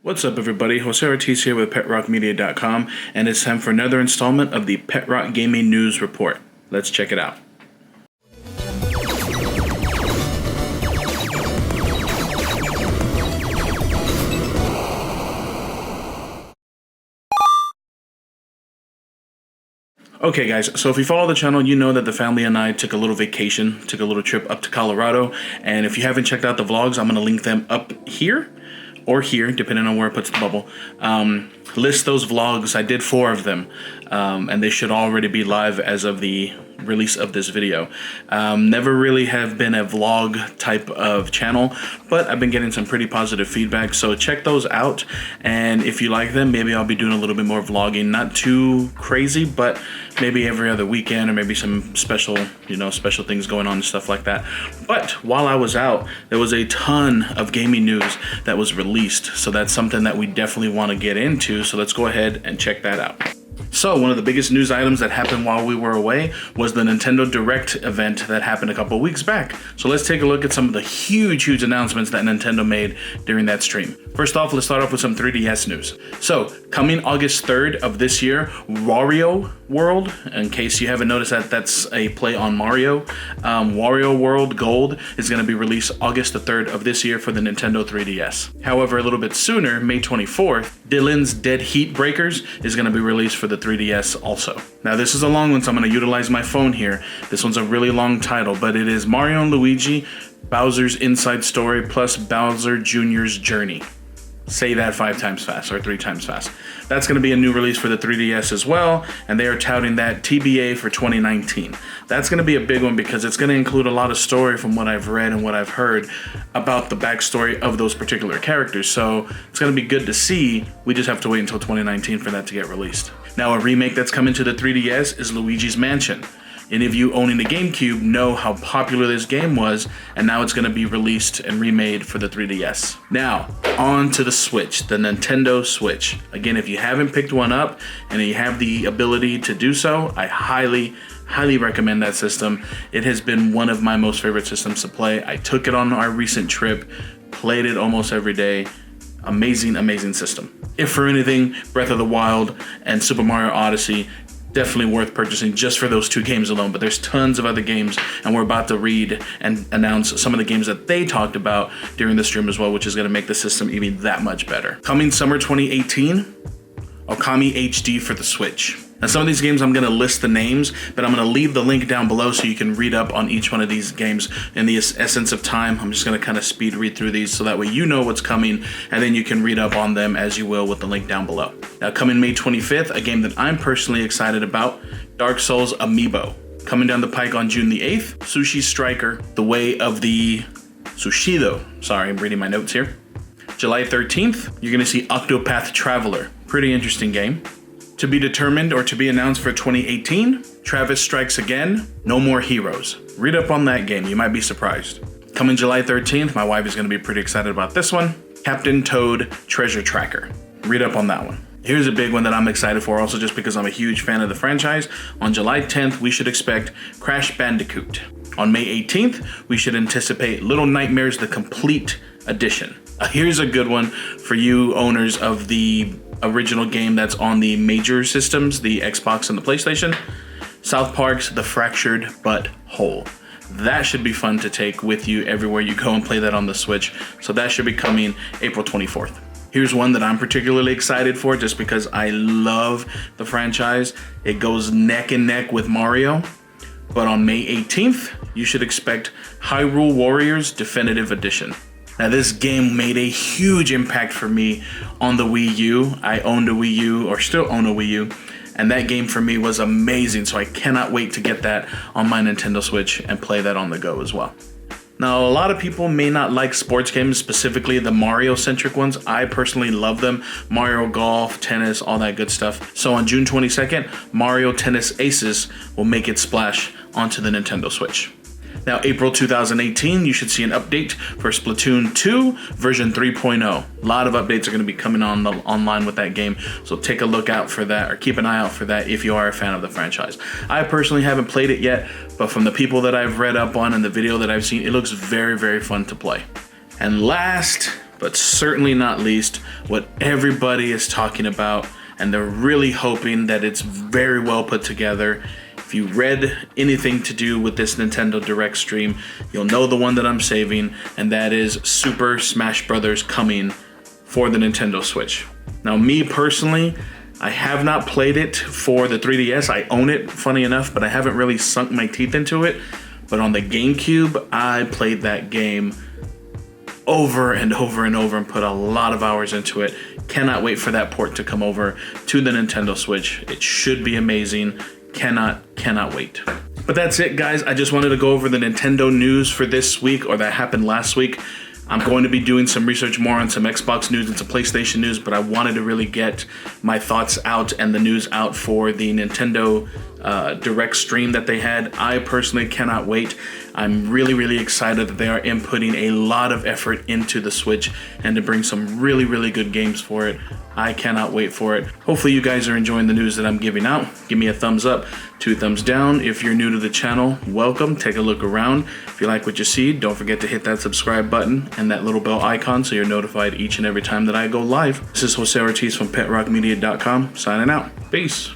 What's up, everybody? Jose Ortiz here with PetRockMedia.com, and it's time for another installment of the PetRock Gaming News Report. Let's check it out. Okay guys, so if you follow the channel, you know that the family and I took a little vacation, took a little trip up to Colorado, and if you haven't checked out the vlogs, I'm going to link them up here or here, depending on where it puts the bubble. List those vlogs. I did 4 of them, and they should already be live as of the release of this video. Never really have been a vlog type of channel, but I've been getting some pretty positive feedback, so check those out, and if you like them, maybe I'll be doing a little bit more vlogging. Not too crazy, but maybe every other weekend, or maybe some special, special things going on and stuff like that. But while I was out, there was a ton of gaming news that was released, so that's something that we definitely want to get into, so let's go ahead and check that out. So one of the biggest news items that happened while we were away was the Nintendo Direct event that happened a couple weeks back. So let's take a look at some of the huge announcements that Nintendo made during that stream. First off, let's start off with some 3DS news. So coming August 3rd of this year, Wario World, in case you haven't noticed that that's a play on Mario, Wario World Gold is going to be released August the 3rd of this year for the Nintendo 3DS. However, a little bit sooner, May 24th, Dylan's Dead Heat Breakers is going to be released for the 3DS also. Now this is a long one, so I'm going to utilize my phone here. This one's a really long title, but it is Mario and Luigi, Bowser's Inside Story plus Bowser Jr.'s Journey. Say that 5 times fast, or 3 times fast. That's going to be a new release for the 3DS as well, and they are touting that TBA for 2019. That's going to be a big one because it's going to include a lot of story from what I've read and what I've heard about the backstory of those particular characters, so it's going to be good to see. We just have to wait until 2019 for that to get released. Now, a remake that's coming to the 3DS is Luigi's Mansion. Any of you owning the GameCube know how popular this game was, and now it's going to be released and remade for the 3DS. Now, on to the Switch, the Nintendo Switch. Again, if you haven't picked one up and you have the ability to do so, I highly recommend that system. It has been one of my most favorite systems to play. I took it on our recent trip, played it almost every day. Amazing system. If for anything, Breath of the Wild and Super Mario Odyssey, definitely worth purchasing just for those 2 games alone, but there's tons of other games, and we're about to read and announce some of the games that they talked about during the stream as well, which is going to make the system even that much better. Coming summer 2018, Okami HD for the Switch. Now some of these games I'm going to list the names, but I'm going to leave the link down below so you can read up on each one of these games in the essence of time. I'm just going to kind of speed read through these so that way you know what's coming, and then you can read up on them as you will with the link down below. Now coming May 25th, a game that I'm personally excited about, Dark Souls Amiibo. Coming down the pike on June the 8th, Sushi Striker, The Way of the Sushido. Sorry, I'm reading my notes here. July 13th, you're going to see Octopath Traveler. Pretty interesting game. To be determined or to be announced for 2018, Travis Strikes Again, No More Heroes. Read up on that game, you might be surprised. Coming July 13th, my wife is going to be pretty excited about this one, Captain Toad Treasure Tracker. Read up on that one. Here's a big one that I'm excited for also just because I'm a huge fan of the franchise. On July 10th, we should expect Crash Bandicoot. On May 18th, we should anticipate Little Nightmares The Complete Edition. Here's a good one for you owners of the original game that's on the major systems, the Xbox and the PlayStation. South Park's The Fractured But Whole. That should be fun to take with you everywhere you go and play that on the Switch. So that should be coming April 24th. Here's one that I'm particularly excited for just because I love the franchise. It goes neck and neck with Mario. But on May 18th, you should expect Hyrule Warriors Definitive Edition. Now this game made a huge impact for me on the Wii U. I owned a Wii U, or still own a Wii U, and that game for me was amazing, so I cannot wait to get that on my Nintendo Switch and play that on the go as well. Now, a lot of people may not like sports games, specifically the Mario-centric ones. I personally love them. Mario Golf, tennis, all that good stuff. So on June 22nd, Mario Tennis Aces will make its splash onto the Nintendo Switch. Now, April 2018, you should see an update for Splatoon 2 version 3.0. A lot of updates are going to be coming online with that game, so take a look out for that, or keep an eye out for that if you are a fan of the franchise. I personally haven't played it yet, but from the people that I've read up on and the video that I've seen, it looks very fun to play. And last but certainly not least, what everybody is talking about, and they're really hoping that it's very well put together. If you read anything to do with this Nintendo Direct stream, you'll know the one that I'm saving, and that is Super Smash Bros. Coming for the Nintendo Switch. Now, me personally, I have not played it for the 3DS. I own it, funny enough, but I haven't really sunk my teeth into it. But on the GameCube, I played that game over and over and over and put a lot of hours into it. Cannot wait for that port to come over to the Nintendo Switch. It should be amazing. Cannot wait. But that's it, guys. I just wanted to go over the Nintendo news for this week, or that happened last week. I'm going to be doing some research more on some Xbox news and some PlayStation news, but I wanted to really get my thoughts out and the news out for the Nintendo Direct stream that they had. I personally cannot wait. I'm really excited that they are inputting a lot of effort into the Switch and to bring some really good games for it. I cannot wait for it. Hopefully you guys are enjoying the news that I'm giving out. Give me a thumbs up, 2 thumbs down. If you're new to the channel, welcome. Take a look around. If you like what you see, don't forget to hit that subscribe button and that little bell icon so you're notified each and every time that I go live. This is Jose Ortiz from PetRockMedia.com signing out. Peace.